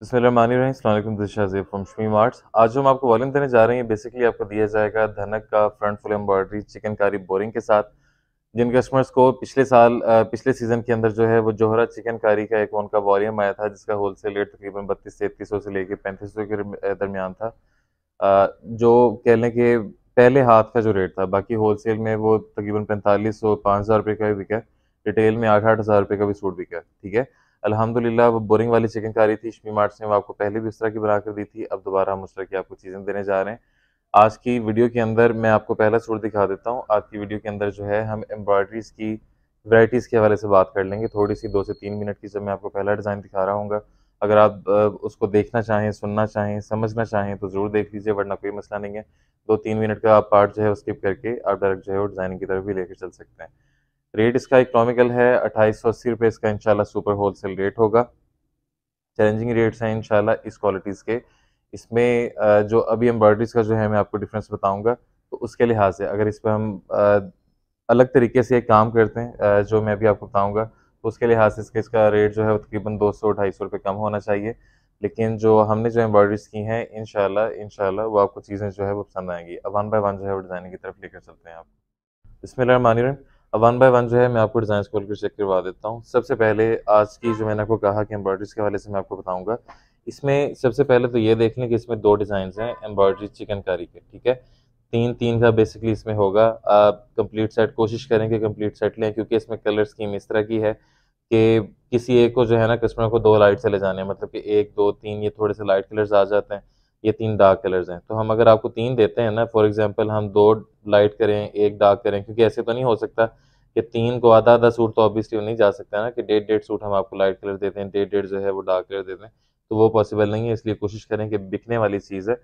बिस्मिल्लाहिर्रहमानिर्रहीम। अस्सलाम वालेकुम। This Shahzeb from Shami marts. आज जो हम आपको वॉल्यूम देने जा रहे हैं, बेसिकली आपको दिया जाएगा धनक का front full embroidery chikankari boring के साथ। जिन कस्टमर्स को पिछले साल पिछले सीज़न के अंदर जो है वो जोहरा चिकनकारी का एक उनका वॉल्यूम आया था, जिसका होलसेल रेट तकरीबन 3200 से लेके 3500 के दरमियान था। जो कह लें कि पहले हाथ का जो रेट था, बाकी होलसेल में वो तकरीबन 4500 5000 रुपये का भी बिका है। रिटेल में 8-8 हज़ार रुपये का भी सूट बिका है। ठीक है, अल्हम्दुलिल्लाह। वो बोरिंग वाली चिकनकारी थी, शमी मार्ट्स ने वो आपको पहले भी उस तरह की बना कर दी थी। अब दोबारा हम उस तरह की आपको चीज़ें देने जा रहे हैं। आज की वीडियो के अंदर मैं आपको पहला सूट दिखा देता हूँ। आज की वीडियो के अंदर जो है हम एम्ब्रॉयडरीज़ की वैराइटीज़ के हवाले से बात कर लेंगे, थोड़ी सी 2 से 3 मिनट की। जब मैं आपको पहला डिज़ाइन दिखा रहा हूँगा, अगर आप उसको देखना चाहें, सुनना चाहें, समझना चाहें तो ज़रूर देख लीजिए, वरना कोई मसला नहीं है। 2-3 मिनट का आप पार्ट जो है वो स्किप करके आप डायरेक्ट जो है वो डिज़ाइनिंग की तरफ भी लेकर चल सकते हैं। रेट इसका इकोनॉमिकल है, 2880 रुपये इसका इंशाल्लाह सुपर होलसेल रेट होगा। चैलेंजिंग रेट्स हैं इंशाल्लाह इस क्वालिटीज़ के। इसमें जो अभी एम्ब्रॉयडरीज़ का जो है मैं आपको डिफरेंस बताऊँगा, तो उसके लिहाज से अगर इस पे हम अलग तरीके से एक काम करते हैं, जो मैं अभी आपको बताऊँगा, तो उसके लिहाज से इसका रेट जो है वो तकरीबन 200-250 रुपये कम होना चाहिए। लेकिन जो हमने जो एम्ब्रॉयडरीज़ की हैं, इंशाल्लाह इंशाल्लाह वो आपको चीज़ें जो है वो पसंद आएँगी। अब वन बाय वन जो है वो डिज़ाइनिंग की तरफ लेकर चलते हैं आप। बिस्मिल्लाहिर्रहमानिर्रहीम। अब वन बाय वन जो है मैं आपको डिज़ाइन खोल कर चेक करवा देता हूँ। सबसे पहले आज की जो मैंने आपको कहा कि एम्ब्रॉयडरीज़ के हवाले से मैं आपको बताऊँगा। इसमें सबसे पहले तो ये देख लें कि इसमें 2 डिज़ाइन्स हैं एम्ब्रॉयडरी चिकनकारी के, ठीक है? 3-3 का बेसिकली इसमें होगा। आप कंप्लीट सेट कोशिश करें कि कंप्लीट सेट लें, क्योंकि इसमें कलर स्कीम इस तरह की है कि किसी एक को जो है ना कस्टमर को 2 लाइट चले जाने हैं, मतलब कि 1, 2, 3 ये थोड़े से लाइट कलर्स आ जाते हैं, ये 3 डार्क कलर्स हैं। तो हम अगर आपको 3 देते हैं ना, फॉर एग्ज़ाम्पल हम 2 लाइट करें, 1 डार्क करें, क्योंकि ऐसे तो नहीं हो सकता कि 3 को आधा-आधा सूट तो ऑब्वियसली नहीं जा सकता ना कि डेढ़-डेढ़ सूट हम आपको लाइट कलर देते हैं, डेढ़-डेढ़ जो है वो डार्क कलर देते हैं, तो वो पॉसिबल नहीं है। इसलिए कोशिश करें कि बिकने वाली चीज़ है,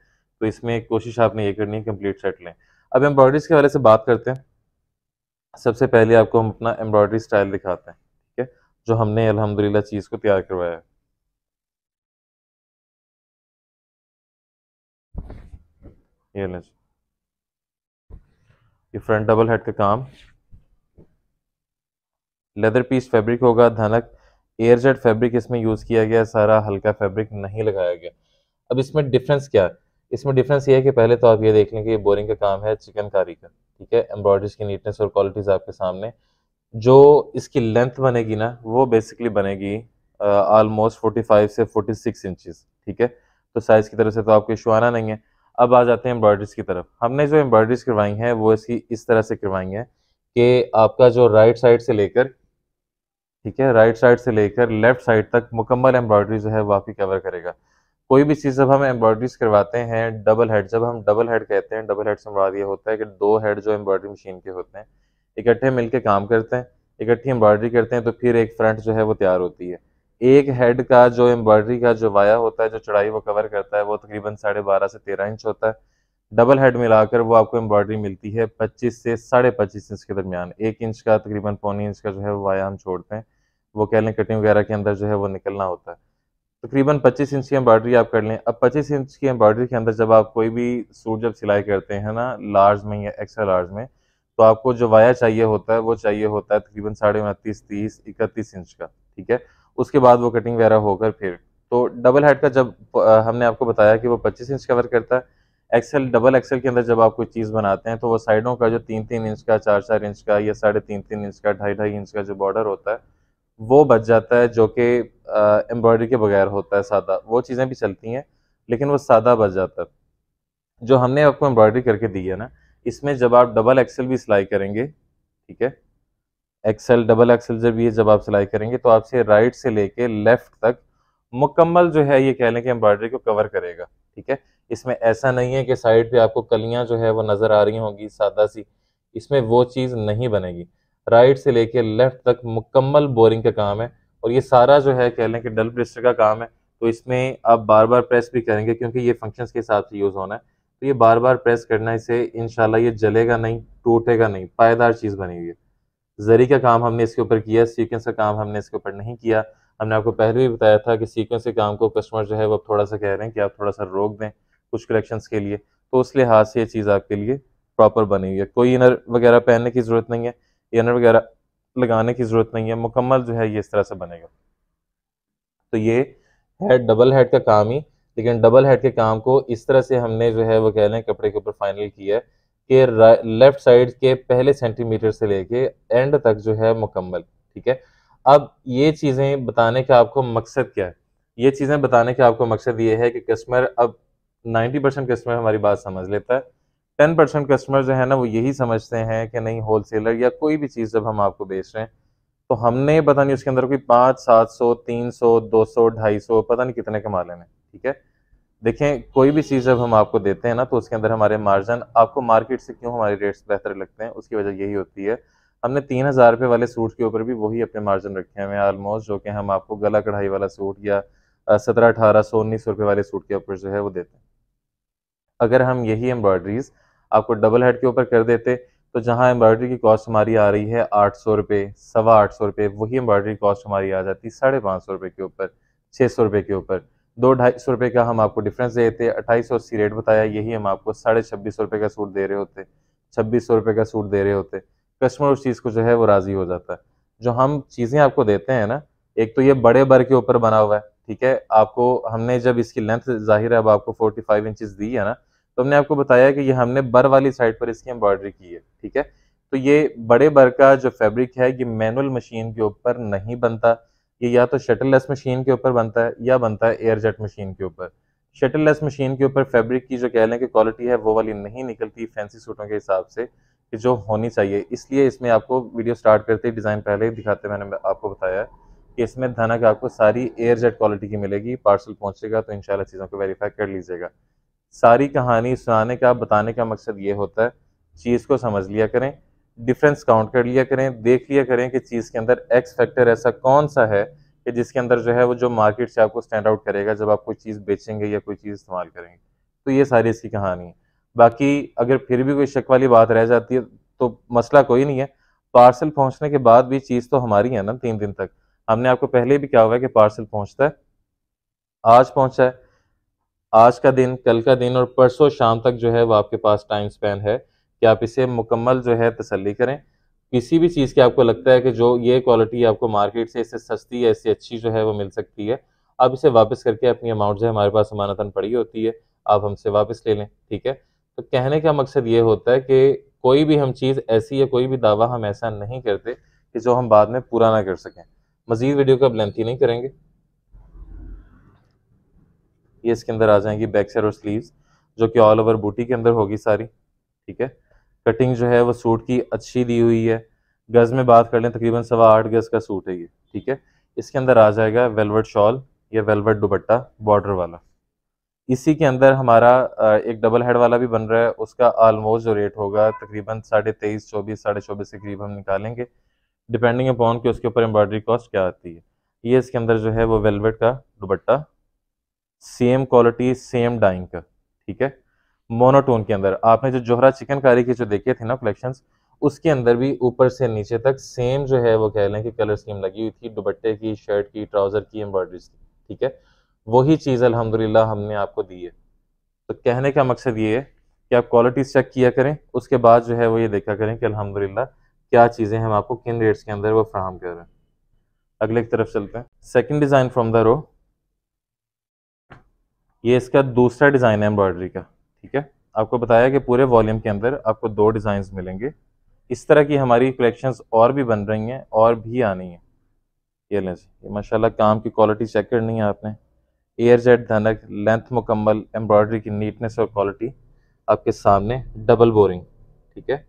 तो इसमें कोशिश आपने ये करनी है कंप्लीट सेट लें। अब एम्ब्रॉयडरीज़ के हवाले से बात करते हैं। सबसे पहले आपको हम अपना एम्ब्रॉयडरी स्टाइल दिखाते हैं, ठीक है? जो हमने अल्हम्दुलिल्लाह चीज़ को तैयार करवाया है। ये लें जी, ये फ्रंट डबल हेड का काम, लेदर पीस फैब्रिक होगा, धनक एयरजेट फैब्रिक इसमें यूज़ किया गया है, सारा हल्का फैब्रिक नहीं लगाया गया। अब इसमें डिफरेंस क्या है? इसमें डिफरेंस ये है कि पहले तो आप ये देख लें कि ये बोरिंग का काम है चिकनकारी का, ठीक है? एम्ब्रॉयडरीज़ की नीटनेस और क्वालिटीज़ आपके सामने। जो इसकी लेंथ बनेगी ना, वो बेसिकली बनेगी ऑलमोस्ट 45 से 46 इंचेस, ठीक है? तो साइज़ की तरफ से तो आपको इशू आना नहीं है। अब आ जाते हैं एम्ब्रॉयडरीज़ की तरफ। हमने जो एम्ब्रॉयडरीज़ करवाई हैं, वो इसकी इस तरह से करवाई हैं कि आपका जो राइट साइड से लेकर, ठीक है, राइट साइड से लेकर लेफ्ट साइड तक मुकम्मल एम्ब्रॉयडरी जो है वो आपकी कवर करेगा। कोई भी चीज़ जब हम एम्ब्रॉयडरीज़ करवाते हैं डबल हेड, जब हम डबल हेड कहते हैं, डबल हेड से मुराद ये होता है कि 2 हेड जो एम्ब्रॉयडरी मशीन के होते हैं, इकट्ठे मिलके काम करते हैं, इकट्ठी एम्ब्रॉयडरी करते हैं, तो फिर एक फ्रंट जो है वो तैयार होती है। एक हेड का जो एम्ब्रॉयडरी का जो वाया होता है, जो चौड़ाई वो कवर करता है, वो तकरीबन 12.5 से 13 इंच होता है। डबल हेड मिलाकर वो आपको एम्ब्रॉयडरी मिलती है 25 से 25.5 इंच के दरमियान। 1 इंच का तकरीबन पौने इंच का जो है वो वाया हम छोड़ते हैं। वो कह लें कटिंग वगैरह के अंदर जो है वो निकलना होता है। तकरीबन 25 इंच की एम्ब्रॉयडरी आप कर लें। अब 25 इंच की एम्ब्रॉयडरी के अंदर जब आप कोई भी सूट जब सिलाई करते हैं ना, लार्ज में या एक्स्ट्रा लार्ज में, तो आपको जो वाया चाहिए होता है, वो चाहिए होता है तकरीबन 29.5, 30, 31 इंच का, ठीक है? उसके बाद वो कटिंग वगैरह होकर फिर तो डबल हेड का जब हमने आपको बताया कि वो 25 इंच कवर करता है। एक्सेल डबल एक्सेल के अंदर जब आप कोई चीज़ बनाते हैं, तो वो साइडों का जो 3-3 इंच का, 4-4 इंच का या साढ़े 3-3 इंच का, 2.5-2.5 इंच का जो बॉर्डर होता है, वो बच जाता है, जो कि एम्ब्रॉयडरी के बगैर होता है सादा। वो चीज़ें भी चलती हैं, लेकिन वो सादा बच जाता है। जो हमने आपको एम्ब्रॉयडरी करके दी है ना, इसमें जब आप डबल एक्सेल भी सिलाई करेंगे, ठीक है? एक्सेल, डबल एक्सेल जब आप सिलाई करेंगे, तो आपसे राइट से लेके लेफ्ट तक मुकम्मल जो है ये कह लें कि एम्ब्रॉयडरी को कवर करेगा, ठीक है? इसमें ऐसा नहीं है कि साइड पे आपको कलियाँ जो है वो नज़र आ रही होंगी सादा-सी, इसमें वो चीज़ नहीं बनेगी। राइट से लेके लेफ्ट तक मुकम्मल बोरिंग का काम है, और ये सारा जो है कह लें कि डबल ब्लिस्टर का काम है, तो इसमें आप बार-बार प्रेस भी करेंगे, क्योंकि ये फंक्शंस के हिसाब से यूज़ होना है। तो ये बार-बार प्रेस करना, इससे इंशाल्लाह ये जलेगा नहीं, टूटेगा नहीं, पायदार चीज़ बनेगी ये। ज़री का काम हमने इसके ऊपर किया, सीक्वेंस का काम हमने इसके ऊपर नहीं किया। हमने आपको पहले भी बताया था कि सीक्वेंस के काम को कस्टमर जो है वो अब थोड़ा-सा कह रहे हैं कि आप थोड़ा-सा रोक दें, कुछ कलेक्शंस के लिए। तो उस लिहाज से ये चीज़ आपके लिए प्रॉपर बनी हुई है। कोई इनर वगैरह पहनने की ज़रूरत नहीं है, इनर वगैरह लगाने की ज़रूरत नहीं है, मुकम्मल जो है ये इस तरह से बनेगा। तो ये है डबल हेड का काम ही, लेकिन डबल हेड के काम को इस तरह से हमने जो है वो कह लें कपड़े के ऊपर फाइनल किया है कि लेफ्ट साइड के पहले सेंटीमीटर से लेके एंड तक जो है मुकम्मल। ठीक है, अब ये चीज़ें बताने का आपको मकसद क्या है? ये चीज़ें बताने का आपको मकसद ये है कि कस्टमर अब 90% कस्टमर हमारी बात समझ लेता है। 10% कस्टमर जो है ना वो यही समझते हैं कि नहीं होलसेलर या कोई भी चीज़ जब हम आपको बेच रहे हैं तो हमने पता नहीं उसके अंदर कोई 500, 700, 300, 200, 250 पता नहीं कितने कमा लेने। ठीक है, देखें कोई भी चीज़ जब हम आपको देते हैं ना तो उसके अंदर हमारे मार्जिन आपको मार्केट से क्यों हमारे रेट्स बेहतर लगते हैं, उसकी वजह यही होती है हमने 3000 रुपये वाले सूट के ऊपर भी वही अपने मार्जिन रखे हुए हैं ऑलमोस्ट, जो कि हम आपको गला कढ़ाई वाला सूट या 17, 1800, 1900 रुपये वाले सूट के ऊपर जो है वो देते हैं। अगर हम यही एम्ब्रॉयडरीज आपको डबल हेड के ऊपर कर देते तो जहाँ एम्ब्रॉयडरी की कॉस्ट हमारी आ रही है 800 रुपये, 825 रुपये, वही एम्ब्रॉयडरी कॉस्ट हमारी आ जाती 550 रुपये के ऊपर, 600 रुपये के ऊपर। 200-250 रुपये का हम आपको डिफरेंस देते, 2880 रेट बताया, यही हम आपको 2650 रुपये का सूट दे रहे होते, 2600 रुपये का सूट दे रहे होते। कस्टमर उस चीज़ को जो है वो राज़ी हो जाता है। जो हम चीज़ें आपको देते हैं ना, एक तो ये बड़े बर के ऊपर बना हुआ है। ठीक है, आपको हमने जब इसकी लेंथ ज़ाहिर है अब आपको 45 इंचेस दी है ना, तो हमने आपको बताया कि ये हमने बर वाली साइड पर इसकी एम्ब्रॉयडरी की है। ठीक है, तो ये बड़े बर का जो फैब्रिक है ये मैनुअल मशीन के ऊपर नहीं बनता, ये या तो शटरलेस मशीन के ऊपर बनता है या बनता है एयरजेट मशीन के ऊपर। शटरलेस मशीन के ऊपर फैब्रिक की जो कह लें कि क्वालिटी है वो वाली नहीं निकलती फैंसी सूटों के हिसाब से कि जो होनी चाहिए, इसलिए इसमें आपको वीडियो स्टार्ट करते ही डिज़ाइन पहले ही दिखाते मैंने आपको बताया कि इसमें धनक आपको सारी एयरजेट क्वालिटी की मिलेगी। पार्सल पहुंचेगा तो इंशाल्लाह चीज़ों को वेरीफाई कर लीजिएगा। सारी कहानी सुनाने का बताने का मकसद ये होता है, चीज़ को समझ लिया करें, डिफरेंस काउंट कर लिया करें, देख लिया करें कि चीज़ के अंदर एक्स फैक्टर ऐसा कौन सा है कि जिसके अंदर जो है वो जो मार्केट से आपको स्टैंड आउट करेगा जब आप कोई चीज़ बेचेंगे या कोई चीज़ इस्तेमाल करेंगे। तो ये सारी इसकी कहानी है। बाकी अगर फिर भी कोई शक वाली बात रह जाती है तो मसला कोई नहीं है, पार्सल पहुंचने के बाद भी चीज़ तो हमारी है ना 3 दिन तक। हमने आपको पहले भी कहा हुआ है कि पार्सल पहुंचता है, आज पहुंचा है, आज का दिन, कल का दिन और परसों शाम तक जो है वो आपके पास टाइम स्पैन है कि आप इसे मुकम्मल जो है तसल्ली करें। किसी भी चीज़ की आपको लगता है कि जो ये क्वालिटी आपको मार्केट से इससे सस्ती या इससे अच्छी जो है वो मिल सकती है, आप इसे वापस करके अपनी अमाउंट जो है हमारे पास अमानतन पड़ी होती है, आप हमसे वापस ले लें। ठीक है, तो कहने का मकसद ये होता है कि कोई भी हम चीज़ ऐसी या कोई भी दावा हम ऐसा नहीं करते कि जो हम बाद में पूरा ना कर सकें। मज़ीद वीडियो को अब लेंथी नहीं करेंगे। ये इसके अंदर आ जाएंगी बैक साइड और स्लीव्स, जो कि ऑल ओवर बूटी के अंदर होगी सारी। ठीक है, कटिंग जो है वो सूट की अच्छी दी हुई है। गज में बात कर लें तकरीबन 8.25 गज का सूट है ये। ठीक है, इसके अंदर आ जाएगा वेलवेट शॉल या वेलवेट दुपट्टा बॉर्डर वाला। इसी के अंदर हमारा एक डबल हेड वाला भी बन रहा है, उसका ऑलमोस्ट जो रेट होगा तकरीबन 23.5, 24, 24.5 के करीब हम निकालेंगे, डिपेंडिंग अपॉन कि उसके ऊपर एम्ब्रॉयडरी कॉस्ट क्या आती है। ये इसके अंदर जो है वो वेलवेट का दुपट्टा, सेम क्वालिटी सेम डाइंग का। ठीक है, मोनोटोन के अंदर आपने जो जोहरा चिकनकारी के जो देखे थे ना कलेक्शंस, उसके अंदर भी ऊपर से नीचे तक सेम जो है वो कह लें कि कलर स्कीम लगी हुई थी, दुपट्टे की, शर्ट की, ट्राउजर की, एम्ब्रॉयडरीज की। ठीक है, वही चीज़ अल्हम्दुलिल्लाह हमने आपको दी है। तो कहने का मकसद ये है कि आप क्वालिटी चेक किया करें, उसके बाद जो है वो ये देखा करें कि अल्हम्दुलिल्लाह क्या चीज़ें हम आपको किन रेट्स के अंदर वो फ्राहम कर रहे हैं। अगले की तरफ चलते हैं। Second design from the row, ये इसका दूसरा डिज़ाइन है एम्ब्रॉयडरी का। ठीक है, आपको बताया कि पूरे वॉल्यूम के अंदर आपको 2 डिज़ाइंस मिलेंगे। इस तरह की हमारी कलेक्शंस और भी बन रही हैं और भी आनी है। ये लें जी, ये माशाल्लाह काम की क्वालिटी चेक करनी है आपने। एयर जेट धनक, लेंथ मुकम्मल, एम्ब्रॉयडरी की नीटनेस और क्वालिटी आपके सामने, डबल बोरिंग। ठीक है,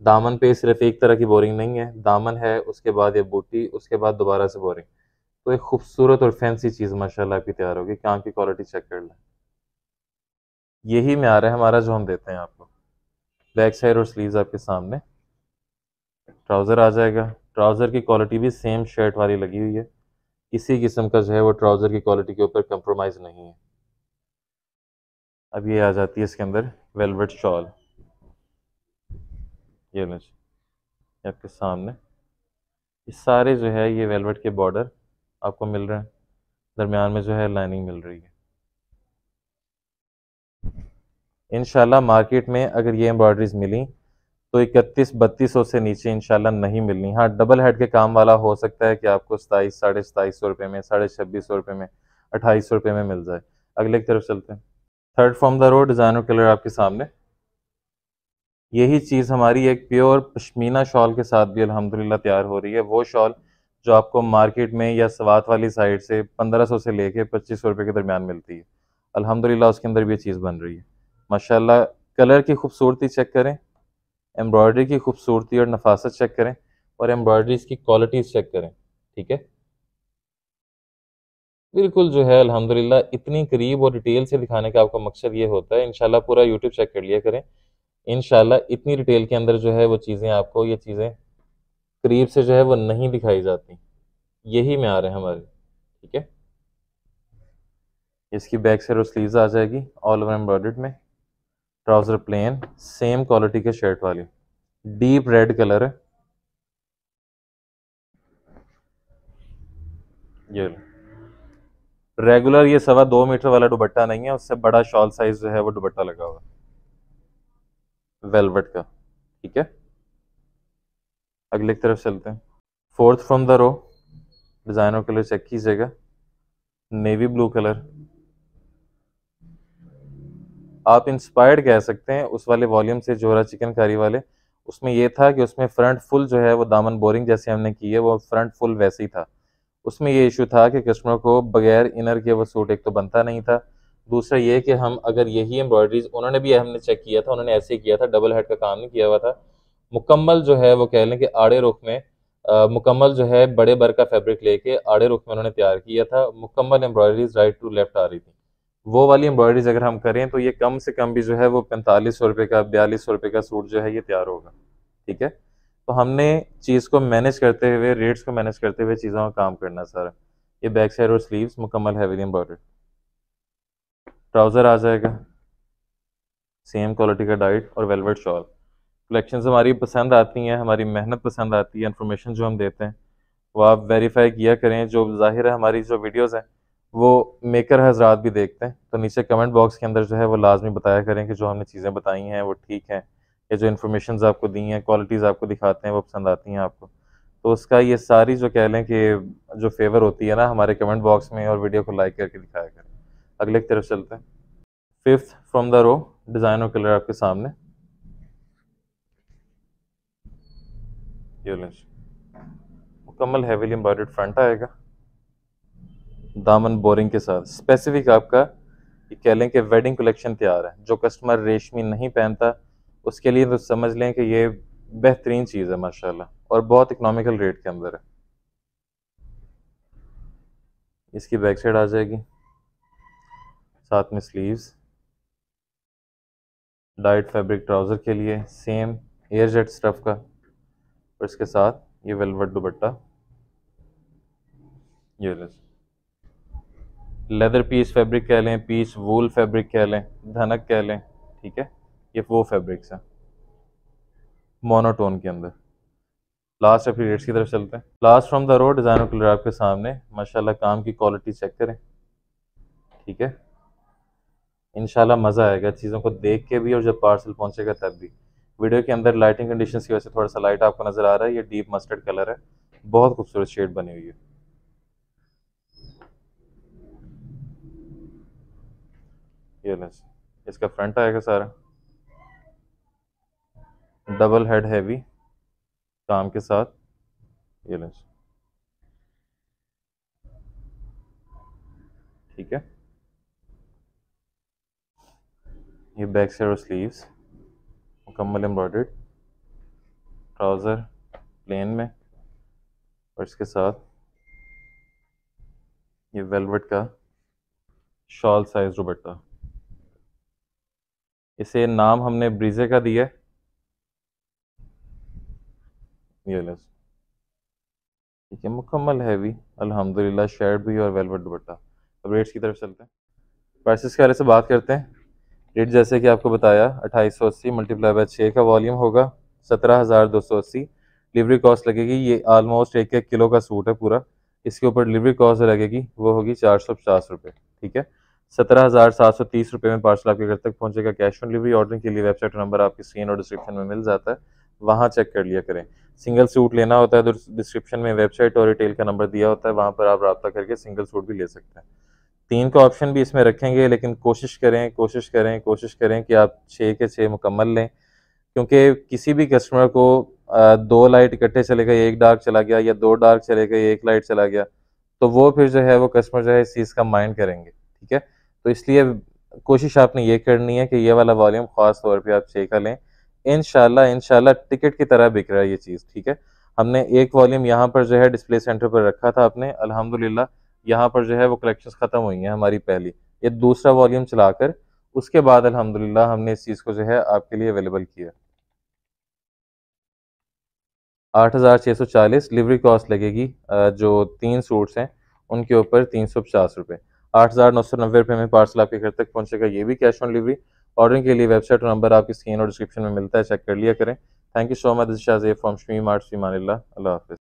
दामन पे सिर्फ एक तरह की बोरिंग नहीं है, दामन है, उसके बाद ये बूटी, उसके बाद दोबारा से बोरिंग। तो एक खूबसूरत और फैंसी चीज़ माशाल्लाह आपकी तैयार होगी। काम की क्वालिटी चेक कर लें, यही म्यार है हमारा जो हम देते हैं आपको। बैक साइड और स्लीव्स आपके सामने, ट्राउज़र आ जाएगा। ट्राउज़र की क्वालिटी भी सेम शर्ट वाली लगी हुई है, किसी किस्म का जो है वो ट्राउज़र की क्वालिटी के ऊपर कंप्रोमाइज़ नहीं है। अब ये आ जाती है इसके अंदर वेलवेट शॉल, ये लें जी, ये आपके सामने। ये सारे जो है ये वेलवेट के बॉर्डर आपको मिल रहे हैं, दरमियान में जो है लाइनिंग मिल रही है। इंशाल्लाह मार्केट में अगर ये एम्ब्रॉयडरीज मिली तो 31-3200 से नीचे इंशाल्लाह नहीं मिलनी। हाँ, डबल हेड के काम वाला हो सकता है कि आपको 27, 2750 रुपये में, 2650 रुपये में ₹2800 में मिल जाए। अगले की तरफ चलते हैं। Third from the row designer colour आपके सामने। यही चीज़ हमारी एक प्योर पश्मीना शॉल के साथ भी अल्हम्दुलिल्लाह तैयार हो रही है। वो शॉल जो आपको मार्केट में या सवात वाली साइड से 1500 से लेके 2500 रुपये के दरमियान मिलती है। अल्हम्दुलिल्लाह उसके अंदर भी ये चीज़ बन रही है माशाल्लाह। कलर की खूबसूरती चेक करें, एम्ब्रॉयडरी की खूबसूरती और नफासत चेक करें, और एम्ब्रॉयडरीज की क्वालिटीज़ चेक करें। ठीक है, बिल्कुल जो है अल्हम्दुलिल्लाह इतनी करीब और डिटेल से दिखाने का आपका मकसद ये होता है। इंशाल्लाह पूरा यूट्यूब चेक कर लिया करें, इंशाल्लाह इतनी डिटेल के अंदर जो है वो चीज़ें आपको, ये चीज़ें करीब से जो है वो नहीं दिखाई जाती। यही म्यार है हमारे। ठीक है, इसकी बैक साइड और स्लीव्स आ जाएगी ऑल ओवर एम्ब्रॉयडर्ड में। ट्राउजर प्लेन, सेम क्वालिटी के शर्ट वाली, डीप रेड कलर है। ये रेगुलर ये 2.25 मीटर वाला दुपट्टा नहीं है, उससे बड़ा शॉल साइज जो है वो दुपट्टा लगा हुआ है वेलवेट का। ठीक है, अगले की तरफ चलते हैं। Fourth from the row designer colour check कीजिएगा, नेवी ब्लू कलर। आप इंस्पायर्ड कह सकते हैं उस वाले वॉल्यूम से, जोरा चिकनकारी वाले। उसमें यह था कि उसमें फ्रंट फुल जो है वो दामन बोरिंग जैसे हमने की है, वो फ्रंट फुल वैसे ही था। उसमें ये इशू था कि कस्टमर को बगैर इनर के वो सूट एक तो बनता नहीं था, दूसरा ये कि हम अगर यही एम्ब्रॉयडरीज, उन्होंने भी हमने चेक किया था, उन्होंने ऐसे ही किया था, डबल हेड का काम नहीं किया हुआ था। मुकम्मल जो है वो कह लें कि आड़े रुख में मुकम्मल जो है बड़े बर का फैब्रिक लेके आड़े रुख में उन्होंने तैयार किया था। मुकम्मल एम्ब्रॉयडरीज राइट टू लेफ्ट आ रही थी। वो वाली एम्ब्रॉयडरीज अगर हम करें तो ये कम से कम भी जो है वो 4500 रुपये का, 4200 रुपये का सूट जो है ये तैयार होगा। ठीक है, तो हमने चीज़ को मैनेज करते हुए, रेट्स को मैनेज करते हुए चीज़ों का काम करना सारा। ये बैक साइड और स्लीव्स मुकम्मल हैवी एम्ब्रॉयडर्ड। ट्राउज़र आ जाएगा सेम क्वालिटी का डाइट और वेलवेट शॉल। कलेक्शंस हमारी पसंद आती हैं, हमारी मेहनत पसंद आती है, इन्फॉर्मेशन जो हम देते हैं वो आप वेरीफाई किया करें। जो ज़ाहिर है हमारी जो वीडियोज़ हैं वो मेकर हजरात भी देखते हैं, तो नीचे कमेंट बॉक्स के अंदर जो है वो लाजमी बताया करें कि जो हमने चीज़ें बताई हैं वो ठीक हैं, या जो इन्फॉर्मेशन आपको दी हैं, क्वालिटीज़ आपको दिखाते हैं वो पसंद आती हैं आपको। तो उसका ये सारी जो कह लें कि जो फेवर होती है ना, हमारे कमेंट बॉक्स में और वीडियो को लाइक करके दिखाया करें। अगले की तरफ चलते हैं। Fifth from the row designer colour आपके सामने। ये मुकम्मल हैवीली एम्ब्रॉयडर्ड फ्रंट आएगा, दामन बोरिंग के साथ। स्पेसिफिक आपका ये कह लें कि वेडिंग कलेक्शन तैयार है। जो कस्टमर रेशमी नहीं पहनता उसके लिए तो समझ लें कि ये बेहतरीन चीज़ है माशाल्लाह, और बहुत इकोनॉमिकल रेट के अंदर है। इसकी बैक साइड आ जाएगी, साथ में स्लीव्स, डाइट फैब्रिक ट्राउज़र के लिए सेम एयर जेट स्टफ का, और इसके साथ ये वेलवेट दुपट्टा। ये लेदर पीस फैब्रिक कह लें, पीस वूल फैब्रिक कह लें, धनक कह लें। ठीक है, ये वो फैब्रिक्स हैं मोनोटोन के अंदर। लास्ट अपनी रेट्स की तरफ चलते हैं। Last from the road designer colour आपके सामने। माशाल्लाह काम की क्वालिटी चेक करें। ठीक है, इंशाल्लाह मज़ा आएगा चीज़ों को देख के भी और जब पार्सल पहुंचेगा तब भी। वीडियो के अंदर लाइटिंग कंडीशंस की वजह से थोड़ा सा लाइट आपको नज़र आ रहा है। ये डीप मस्टर्ड कलर है, बहुत खूबसूरत शेड बनी हुई है। ये लें, इसका फ्रंट आएगा सारा डबल हेड हैवी काम के साथ। ये लें, ठीक है, ये बैक साइड और स्लीव्स मुकम्मल एम्ब्रॉयडर्ड, ट्राउज़र प्लेन में, और इसके साथ ये वेलवेट का शॉल साइज दुपट्टा। इसे नाम हमने ब्रीजे का दिया है। ये ले, ठीक है, मुकम्मल हैवी अल्हम्दुलिल्लाह शर्ट भी और वेलवेट दुपट्टा। अब रेट्स की तरफ चलते हैं, प्राइसेस के बारे से बात करते हैं। रेट जैसे कि आपको बताया 2880 मल्टीप्लाई बाय 6 का वॉल्यूम होगा 17,280। डिलीवरी कॉस्ट लगेगी, ये आलमोस्ट 1-1 किलो का सूट है पूरा, इसके ऊपर डिलीवरी कॉस्ट लगेगी वो होगी 450 रुपये। ठीक है, 17,730 रुपये में पार्सल आपके घर तक पहुंचेगा कैश ऑन डिलीवरी। ऑर्डर के लिए वेबसाइट नंबर आपकी स्क्रीन और डिस्क्रिप्शन में मिल जाता है, वहाँ चेक कर लिया करें। सिंगल सूट लेना होता है तो डिस्क्रिप्शन में वेबसाइट और रिटेल का नंबर दिया होता है, वहाँ पर आप रब्ता करके सिंगल सूट भी ले सकते हैं। 3 का ऑप्शन भी इसमें रखेंगे, लेकिन कोशिश करें कि आप 6 के 6 मुकम्मल लें, क्योंकि किसी भी कस्टमर को 2 लाइट इकट्ठे चले गए, 1 डार्क चला गया, या 2 डार्क चले गए, 1 लाइट चला गया, तो वो फिर जो है वो कस्टमर जो है इस चीज़ का माइंड करेंगे, ठीक है? तो इसलिए कोशिश आपने ये करनी है कि ये वाला वॉल्यूम ख़ास तौर पे आप 6 का लें। इंशाल्लाह इंशाल्लाह टिकट की तरह बिक रहा है ये चीज़, ठीक है? हमने एक वॉल्यूम यहाँ पर जो है डिस्प्ले सेंटर पर रखा था अपने, अल्हम्दुलिल्लाह यहाँ पर जो है वो कलेक्शंस ख़त्म हुई हैं हमारी पहली। ये दूसरा वॉल्यूम चलाकर उसके बाद अल्हम्दुलिल्लाह हमने इस चीज़ को जो है आपके लिए अवेलेबल किया। 8,640 डिलीवरी कॉस्ट लगेगी, जो 3 सूट्स हैं उनके ऊपर ₹350। 8,990 में पार्सल आपके घर तक पहुंचेगा, ये भी कैश ऑन डिलीवरी। ऑर्डरिंग के लिए वेबसाइट और नंबर आपकी स्क्रीन और डिस्क्रिप्शन में मिलता है, चेक कर लिया करें। Thank you so much, this is Shazeb from Shami Mart, फ़ी अमानिल्लाह। अल्लाह हाफ़िज़।